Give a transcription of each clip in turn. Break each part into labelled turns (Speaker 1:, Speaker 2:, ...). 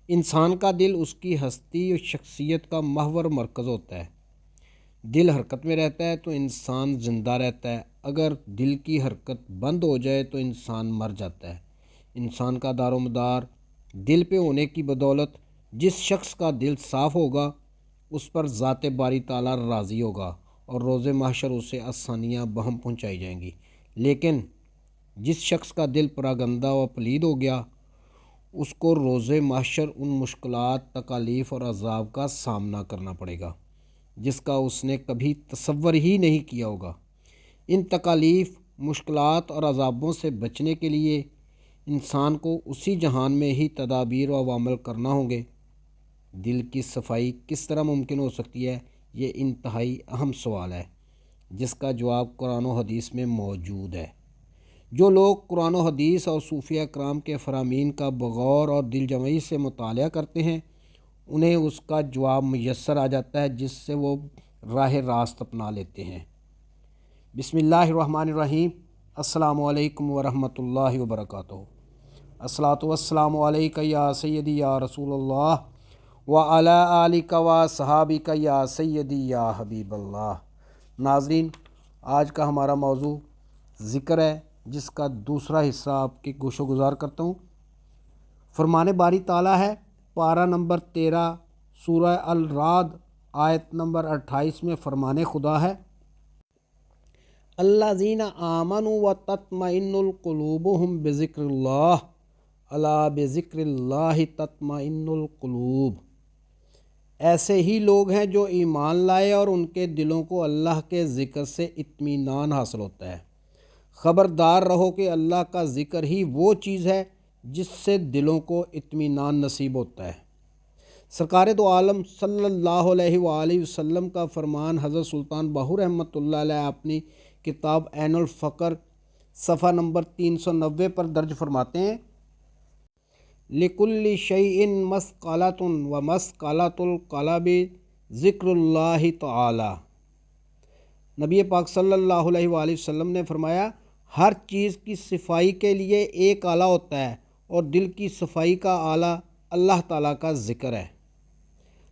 Speaker 1: انسان کا دل اس کی ہستی اور شخصیت کا محور مرکز ہوتا ہے۔ دل حرکت میں رہتا ہے تو انسان زندہ رہتا ہے، اگر دل کی حرکت بند ہو جائے تو انسان مر جاتا ہے۔ انسان کا دار و مدار دل پہ ہونے کی بدولت جس شخص کا دل صاف ہوگا اس پر ذات باری تعالیٰ راضی ہوگا اور روز محشر اسے آسانیاں بہم پہنچائی جائیں گی، لیکن جس شخص کا دل پراگندہ و پلید ہو گیا اس کو روز محشر ان مشکلات، تکالیف اور عذاب کا سامنا کرنا پڑے گا جس کا اس نے کبھی تصور ہی نہیں کیا ہوگا۔ ان تکالیف، مشکلات اور عذابوں سے بچنے کے لیے انسان کو اسی جہان میں ہی تدابیر و عوامل کرنا ہوں گے۔ دل کی صفائی کس طرح ممکن ہو سکتی ہے؟ یہ انتہائی اہم سوال ہے جس کا جواب قرآن و حدیث میں موجود ہے۔ جو لوگ قرآن و حدیث اور صوفیہ کرام کے فرامین کا بغور اور دل جمعی سے مطالعہ کرتے ہیں انہیں اس کا جواب میسر آ جاتا ہے جس سے وہ راہ راست اپنا لیتے ہیں۔ بسم اللہ الرحمن الرحیم۔ السلام علیکم ورحمۃ اللہ وبرکاتہ۔ الصلاۃ والسلام علیک یا سیدی یا رسول اللہ وعلی آلک و صحابک یا سیدی یا حبیب اللہ۔ ناظرین، آج کا ہمارا موضوع ذکر ہے جس کا دوسرا حصہ آپ کے گوش و گزار کرتا ہوں۔ فرمان باری تعالیٰ ہے، پارہ نمبر 13 سورہ الرعد آیت نمبر 28 میں فرمان خدا ہے، الذین آمنوا وتطمئن قلوبہم بذکر اللہ، الا بذکر اللہ تطمئن القلوب۔ ایسے ہی لوگ ہیں جو ایمان لائے اور ان کے دلوں کو اللہ کے ذکر سے اطمینان حاصل ہوتا ہے۔ خبردار رہو کہ اللہ کا ذکر ہی وہ چیز ہے جس سے دلوں کو اطمینان نصیب ہوتا ہے۔ سرکار دو عالم صلی اللہ علیہ وآلہ وسلم کا فرمان حضرت سلطان باہو رحمۃ اللہ علیہ اپنی کتاب عین الفقر صفحہ نمبر 390 پر درج فرماتے ہیں، لِكُلِّ شَيْءٍ مَثْقَلَةٌ وَمَثْقَلَةُ الْقَلْبِ ذکر اللہ تعالی۔ نبی پاک صلی اللہ علیہ وآلہ وسلم نے فرمایا، ہر چیز کی صفائی کے لیے ایک آلہ ہوتا ہے اور دل کی صفائی کا آلہ اللہ تعالیٰ کا ذکر ہے۔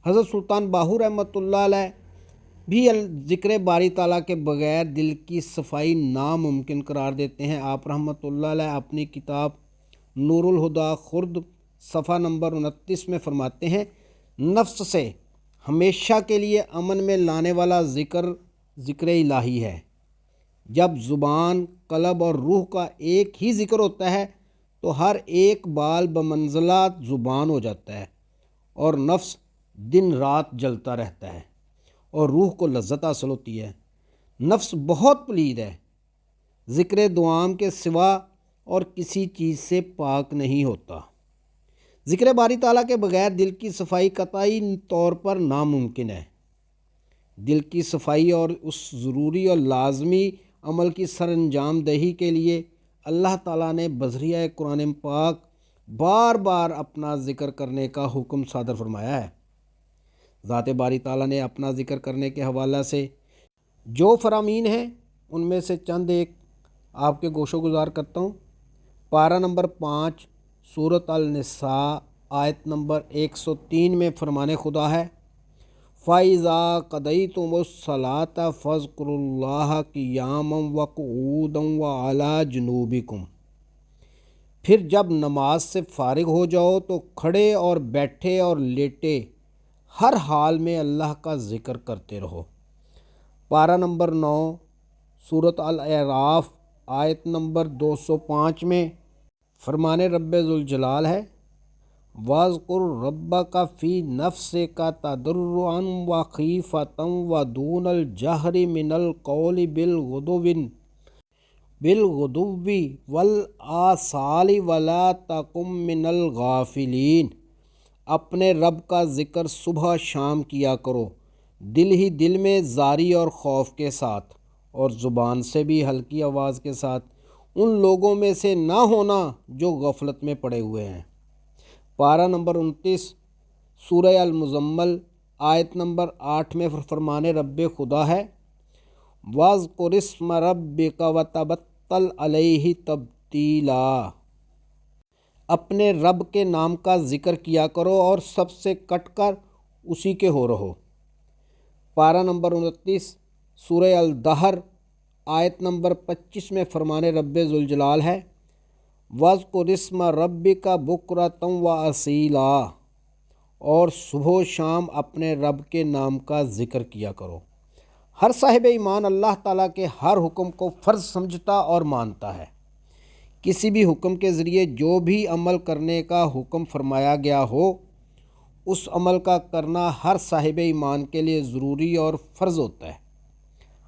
Speaker 1: حضرت سلطان باہو رحمۃ اللہ علیہ بھی ذکر باری تعالیٰ کے بغیر دل کی صفائی ناممکن قرار دیتے ہیں۔ آپ رحمۃ اللہ علیہ اپنی کتاب نور الہدا خرد صفحہ نمبر 29 میں فرماتے ہیں، نفس سے ہمیشہ کے لیے امن میں لانے والا ذکر الہی ہے۔ جب زبان، قلب اور روح کا ایک ہی ذکر ہوتا ہے تو ہر ایک بال بمنزلہ زبان ہو جاتا ہے اور نفس دن رات جلتا رہتا ہے اور روح کو لذت حاصل ہوتی ہے۔ نفس بہت پلید ہے، ذکر دعام کے سوا اور کسی چیز سے پاک نہیں ہوتا۔ ذکر باری تعالیٰ کے بغیر دل کی صفائی قطعی طور پر ناممکن ہے۔ دل کی صفائی اور اس ضروری اور لازمی عمل کی سر انجام دہی کے لیے اللہ تعالیٰ نے بذریعہ قرآن پاک بار بار اپنا ذکر کرنے کا حکم صادر فرمایا ہے۔ ذات باری تعالیٰ نے اپنا ذکر کرنے کے حوالہ سے جو فرامین ہیں ان میں سے چند ایک آپ کے گوش و گزار کرتا ہوں۔ پارہ نمبر 5 سورۃ النساء آیت نمبر 103 میں فرمان خدا ہے، فَإِذَا قَضَيْتُمُ الصَّلَاةَ فَاذْكُرُوا اللَّهَ قِيَامًا وَقُعُودًا وَعَلَىٰ جُنُوبِكُمْ۔ پھر جب نماز سے فارغ ہو جاؤ تو کھڑے اور بیٹھے اور لیٹے ہر حال میں اللہ کا ذکر کرتے رہو۔ پارہ نمبر 9 سورۃ الاعراف آیت نمبر 205 میں فرمان رب ذوالجلال ہے، وَاذْكُر رَبَّكَ فِي نَفْسِكَ تَضَرُّعًا وَخِيفَةً وَدُونَ الْجَهْرِ مِنَ الْقَوْلِ بِالْغُدُوِّ وَالْآصَالِ وَلَا تَكُن مِّنَ الْغَافِلِينَ۔ اپنے رب کا ذکر صبح شام کیا کرو، دل ہی دل میں زاری اور خوف کے ساتھ، اور زبان سے بھی ہلکی آواز کے ساتھ، ان لوگوں میں سے نہ ہونا جو غفلت میں پڑے ہوئے ہیں۔ پارہ نمبر 29 سورہ المزمل آیت نمبر 8 میں فرمان رب خدا ہے، وَاذْكُرِ اسْمَ رَبِّكَ وَتَبَتَّلْ إِلَیْهِ تَبْتِیلًا۔ اپنے رب کے نام کا ذکر کیا کرو اور سب سے کٹ کر اسی کے ہو رہو۔ پارہ نمبر 29 سورہ الدہر آیت نمبر 25 میں فرمان رب ذوالجلال ہے، وَاذْكُرِ اسْمَ رَبِّكَ بُكْرَةً وَأَصِيلًا، اور صبح و شام اپنے رب کے نام کا ذکر کیا کرو۔ ہر صاحب ایمان اللہ تعالیٰ کے ہر حکم کو فرض سمجھتا اور مانتا ہے۔ کسی بھی حکم کے ذریعے جو بھی عمل کرنے کا حکم فرمایا گیا ہو، اس عمل کا کرنا ہر صاحب ایمان کے لیے ضروری اور فرض ہوتا ہے۔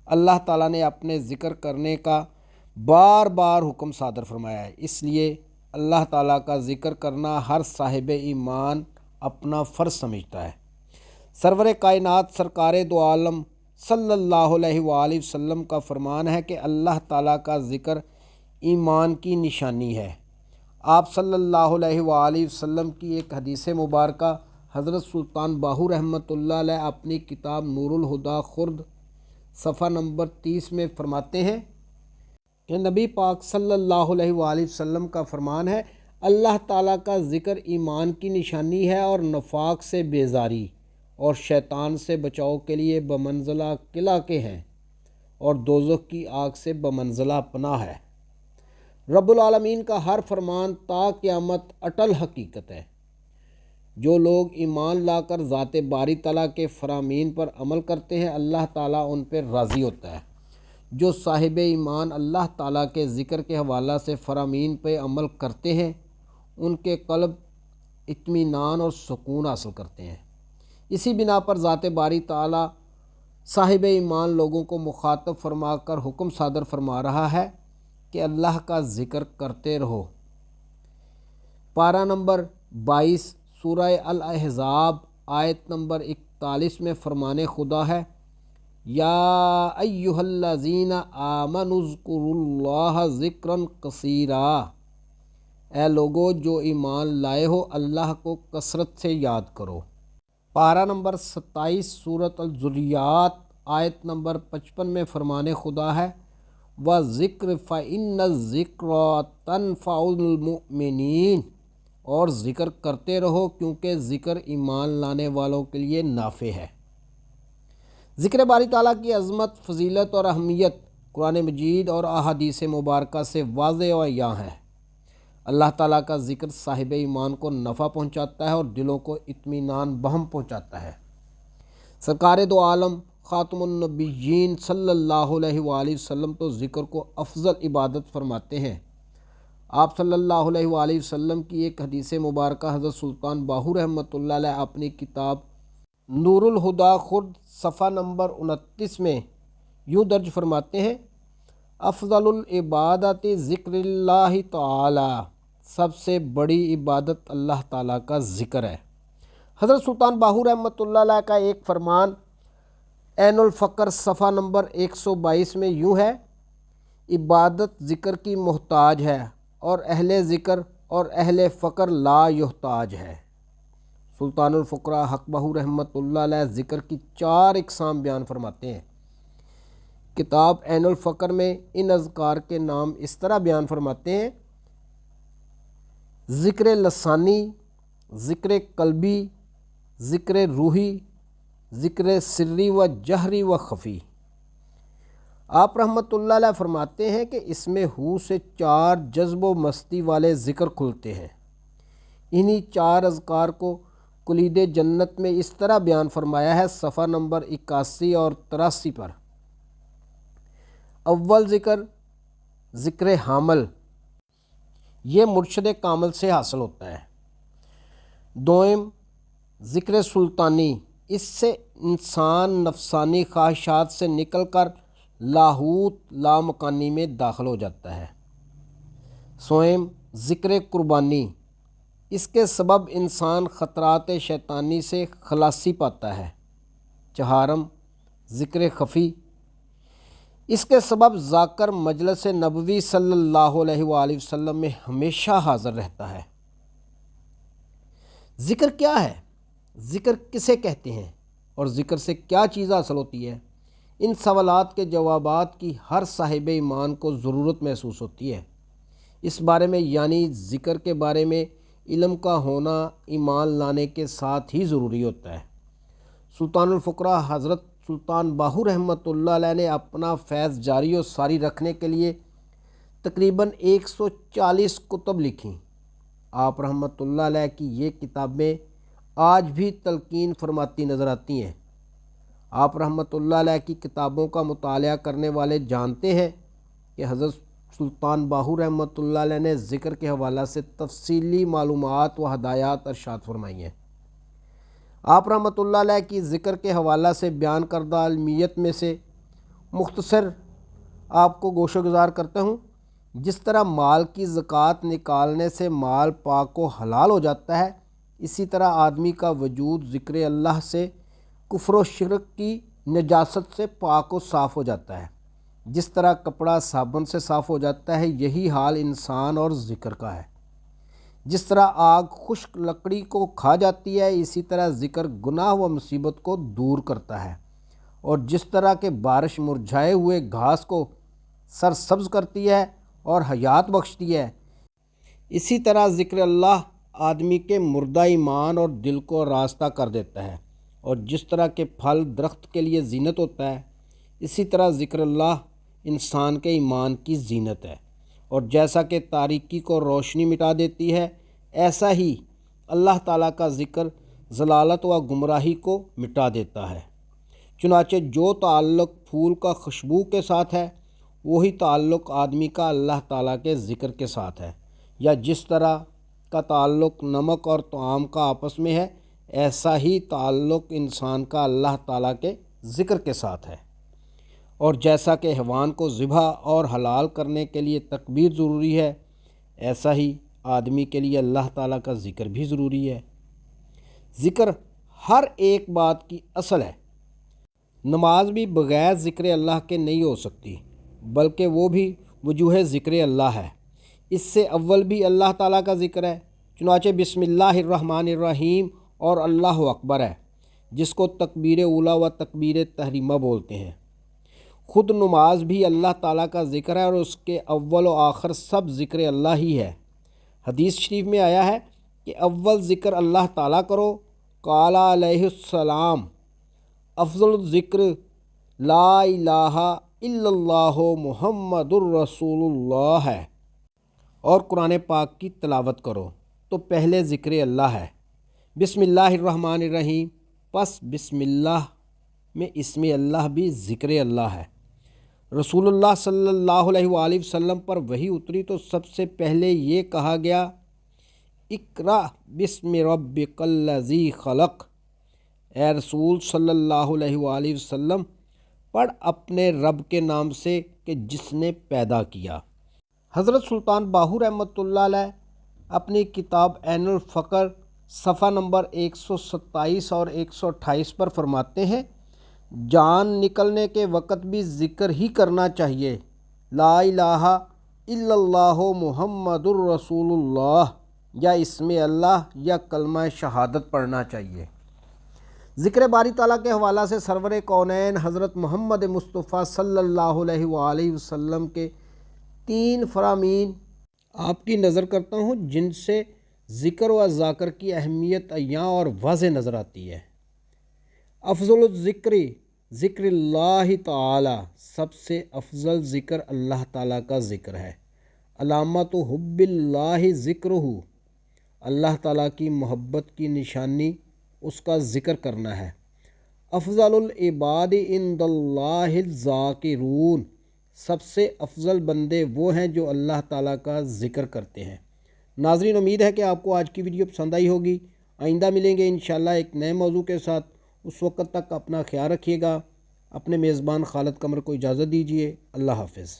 Speaker 1: اللہ تعالیٰ نے اپنے ذکر کرنے کا بار بار حکم صادر فرمایا ہے، اس لیے اللہ تعالیٰ کا ذکر کرنا ہر صاحب ایمان اپنا فرض سمجھتا ہے۔ سرور کائنات سرکار دو عالم صلی اللہ علیہ وآلہ وسلم کا فرمان ہے کہ اللہ تعالیٰ کا ذکر ایمان کی نشانی ہے۔ آپ صلی اللہ علیہ وآلہ وسلم کی ایک حدیث مبارکہ حضرت سلطان باہو رحمۃ اللہ علیہ اپنی کتاب نور الہدیٰ خرد صفحہ نمبر 30 میں فرماتے ہیں کہ نبی پاک صلی اللہ علیہ وآلہ وسلم کا فرمان ہے، اللہ تعالیٰ کا ذکر ایمان کی نشانی ہے اور نفاق سے بیزاری اور شیطان سے بچاؤ کے لیے بمنزلہ قلعہ کے ہیں اور دوزخ کی آگ سے بمنزلہ پناہ ہے۔ رب العالمین کا ہر فرمان تا قیامت اٹل حقیقت ہے۔ جو لوگ ایمان لا کر ذات باری تعالیٰ کے فرامین پر عمل کرتے ہیں، اللہ تعالیٰ ان پر راضی ہوتا ہے۔ جو صاحب ایمان اللہ تعالیٰ کے ذکر کے حوالہ سے فرامین پہ عمل کرتے ہیں، ان کے قلب اطمینان اور سکون حاصل کرتے ہیں۔ اسی بنا پر ذات باری تعالیٰ صاحب ایمان لوگوں کو مخاطب فرما کر حکم صادر فرما رہا ہے کہ اللہ کا ذکر کرتے رہو۔ پارہ نمبر 22 سورہ الاحزاب آیت نمبر 41 میں فرمان خدا ہے، یا ایہا الذین آمنوا اذکروا اللہ ذکرا کثیرا، اے لوگو جو ایمان لائے ہو اللہ کو کثرت سے یاد کرو۔ پارہ نمبر 27 سورۃ الذریات آیت نمبر 55 میں فرمان خدا ہے، وَذِکْرِ فَإِنَّ الذِّکْرَ تَنفَعُ الْمُؤْمِنِینَ، اور ذکر کرتے رہو کیونکہ ذکر ایمان لانے والوں کے لیے نافع ہے۔ ذکر باری تعالیٰ کی عظمت، فضیلت اور اہمیت قرآن مجید اور احادیث مبارکہ سے واضح و عیاں ہے۔ اللہ تعالیٰ کا ذکر صاحب ایمان کو نفع پہنچاتا ہے اور دلوں کو اطمینان بہم پہنچاتا ہے۔ سرکار دو عالم خاتم النبیین صلی اللہ علیہ وآلہ وسلم تو ذکر کو افضل عبادت فرماتے ہیں۔ آپ صلی اللہ علیہ وآلہ وسلم کی ایک حدیث مبارکہ حضرت سلطان باہو رحمۃ اللہ علیہ اپنی کتاب نور الہدیٰ خرد صفحہ نمبر 29 میں یوں درج فرماتے ہیں، افضل العبادت ذکر اللہ تعالی، سب سے بڑی عبادت اللہ تعالیٰ کا ذکر ہے۔ حضرت سلطان باہو رحمۃ اللہ علیہ کا ایک فرمان عین الفقر صفحہ نمبر 122 میں یوں ہے، عبادت ذکر کی محتاج ہے اور اہل ذکر اور اہل فقر لا یحتاج ہے۔ سلطان الفقراء حق باہو رحمۃ اللہ علیہ ذکر کی 4 اقسام بیان فرماتے ہیں۔ کتاب عین الفقر میں ان اذکار کے نام اس طرح بیان فرماتے ہیں، ذکر لسانی، ذکر قلبی، ذکر روحی، ذکر سری و جہری و خفی۔ آپ رحمۃ اللہ علیہ فرماتے ہیں کہ اس میں ہو سے 4 جذب و مستی والے ذکر کھلتے ہیں۔ انہی 4 اذکار کو کلید جنت میں اس طرح بیان فرمایا ہے صفحہ نمبر 81 اور 83 پر، اول ذکر ذکر حامل، یہ مرشد کامل سے حاصل ہوتا ہے۔ دوم ذکر سلطانی، اس سے انسان نفسانی خواہشات سے نکل کر لاہوت لامکانی میں داخل ہو جاتا ہے۔ سوم ذکر قربانی، اس کے سبب انسان خطرات شیطانی سے خلاصی پاتا ہے۔ چہارم ذکر خفی، اس کے سبب ذاکر مجلس نبوی صلی اللہ علیہ وآلہ وسلم میں ہمیشہ حاضر رہتا ہے۔ ذکر کیا ہے؟ ذکر کسے کہتے ہیں اور ذکر سے کیا چیز حاصل ہوتی ہے؟ ان سوالات کے جوابات کی ہر صاحب ایمان کو ضرورت محسوس ہوتی ہے۔ اس بارے میں یعنی ذکر کے بارے میں علم کا ہونا ایمان لانے کے ساتھ ہی ضروری ہوتا ہے۔ سلطان الفقراء حضرت سلطان باہو رحمۃ اللہ علیہ نے اپنا فیض جاری و ساری رکھنے کے لیے تقریباً 140 کتب لکھیں۔ آپ رحمۃ اللہ علیہ کی یہ کتابیں آج بھی تلقین فرماتی نظر آتی ہیں۔ آپ رحمۃ اللہ علیہ کی کتابوں کا مطالعہ کرنے والے جانتے ہیں کہ حضرت سلطان باہو رحمۃ اللہ علیہ نے ذکر کے حوالہ سے تفصیلی معلومات و ہدایات ارشاد فرمائی ہیں۔ آپ رحمۃ اللہ علیہ کی ذکر کے حوالہ سے بیان کردہ علمیت میں سے مختصر آپ کو گوشہ گزار کرتا ہوں۔ جس طرح مال کی زکوٰۃ نکالنے سے مال پاک و حلال ہو جاتا ہے، اسی طرح آدمی کا وجود ذکر اللہ سے کفر و شرک کی نجاست سے پاک و صاف ہو جاتا ہے۔ جس طرح کپڑا صابن سے صاف ہو جاتا ہے، یہی حال انسان اور ذکر کا ہے۔ جس طرح آگ خشک لکڑی کو کھا جاتی ہے، اسی طرح ذکر گناہ و مصیبت کو دور کرتا ہے، اور جس طرح کہ بارش مرجھائے ہوئے گھاس کو سرسبز کرتی ہے اور حیات بخشتی ہے، اسی طرح ذکر اللہ آدمی کے مردہ ایمان اور دل کو راستہ کر دیتا ہے، اور جس طرح کہ پھل درخت کے لیے زینت ہوتا ہے، اسی طرح ذکر اللہ انسان کے ایمان کی زینت ہے، اور جیسا کہ تاریکی کو روشنی مٹا دیتی ہے، ایسا ہی اللہ تعالیٰ کا ذکر ضلالت و گمراہی کو مٹا دیتا ہے۔ چنانچہ جو تعلق پھول کا خوشبو کے ساتھ ہے، وہی تعلق آدمی کا اللہ تعالیٰ کے ذکر کے ساتھ ہے، یا جس طرح کا تعلق نمک اور طعام کا آپس میں ہے، ایسا ہی تعلق انسان کا اللہ تعالیٰ کے ذکر کے ساتھ ہے۔ اور جیسا کہ حیوان کو ذبح اور حلال کرنے کے لیے تکبیر ضروری ہے، ایسا ہی آدمی کے لیے اللہ تعالیٰ کا ذکر بھی ضروری ہے۔ ذکر ہر ایک بات کی اصل ہے۔ نماز بھی بغیر ذکر اللہ کے نہیں ہو سکتی، بلکہ وہ بھی وجوہ ذکر اللہ ہے۔ اس سے اول بھی اللہ تعالیٰ کا ذکر ہے، چنانچہ بسم اللہ الرحمن الرحیم اور اللہ اکبر ہے، جس کو تکبیر اولیٰ و تکبیر تحریمہ بولتے ہیں۔ خود نماز بھی اللہ تعالیٰ کا ذکر ہے، اور اس کے اول و آخر سب ذکر اللہ ہی ہے۔ حدیث شریف میں آیا ہے کہ اول ذکر اللہ تعالیٰ کرو، قال علیہ السلام افضل الذکر لا الہ الا اللہ محمد الرسول اللہ ہے، اور قرآن پاک کی تلاوت کرو تو پہلے ذکر اللہ ہے۔ بسم اللہ الرحمن الرحیم، پس بسم اللہ میں اسم اللہ بھی ذکر اللہ ہے۔ رسول اللہ صلی اللہ علیہ وآلہ وسلم پر وحی اتری تو سب سے پہلے یہ کہا گیا، اقرأ بسم ربک الذی خلق، اے رسول صلی اللہ علیہ وآلہ وسلم پڑھ اپنے رب کے نام سے کہ جس نے پیدا کیا۔ حضرت سلطان باہو رحمۃ اللہ علیہ اپنی کتاب عین الفقر صفحہ نمبر 127 اور 128 پر فرماتے ہیں، جان نکلنے کے وقت بھی ذکر ہی کرنا چاہیے، لا الہ الا اللہ محمد الرسول اللہ، یا اسم اللہ یا کلمہ شہادت پڑھنا چاہیے۔ ذکر باری تعالیٰ کے حوالہ سے سرور کونین حضرت محمد مصطفیٰ صلی اللہ علیہ وآلہ وسلم کے 3 فرامین آپ کی نظر کرتا ہوں، جن سے ذکر و ذاکر کی اہمیت عیاں اور واضح نظر آتی ہے۔ افضل الذکر ذکر اللہ تعالی، سب سے افضل ذکر اللہ تعالیٰ کا ذکر ہے۔ علامت حب اللہ ذکرہ، اللہ تعالیٰ کی محبت کی نشانی اس کا ذکر کرنا ہے۔ افضل العباد عند اللہ الذاکرون، سب سے افضل بندے وہ ہیں جو اللہ تعالیٰ کا ذکر کرتے ہیں۔ ناظرین، امید ہے کہ آپ کو آج کی ویڈیو پسند آئی ہوگی۔ آئندہ ملیں گے انشاءاللہ ایک نئے موضوع کے ساتھ۔ اس وقت تک اپنا خیال رکھیے گا۔ اپنے میزبان خالد قمر کو اجازت دیجیے۔ اللہ حافظ۔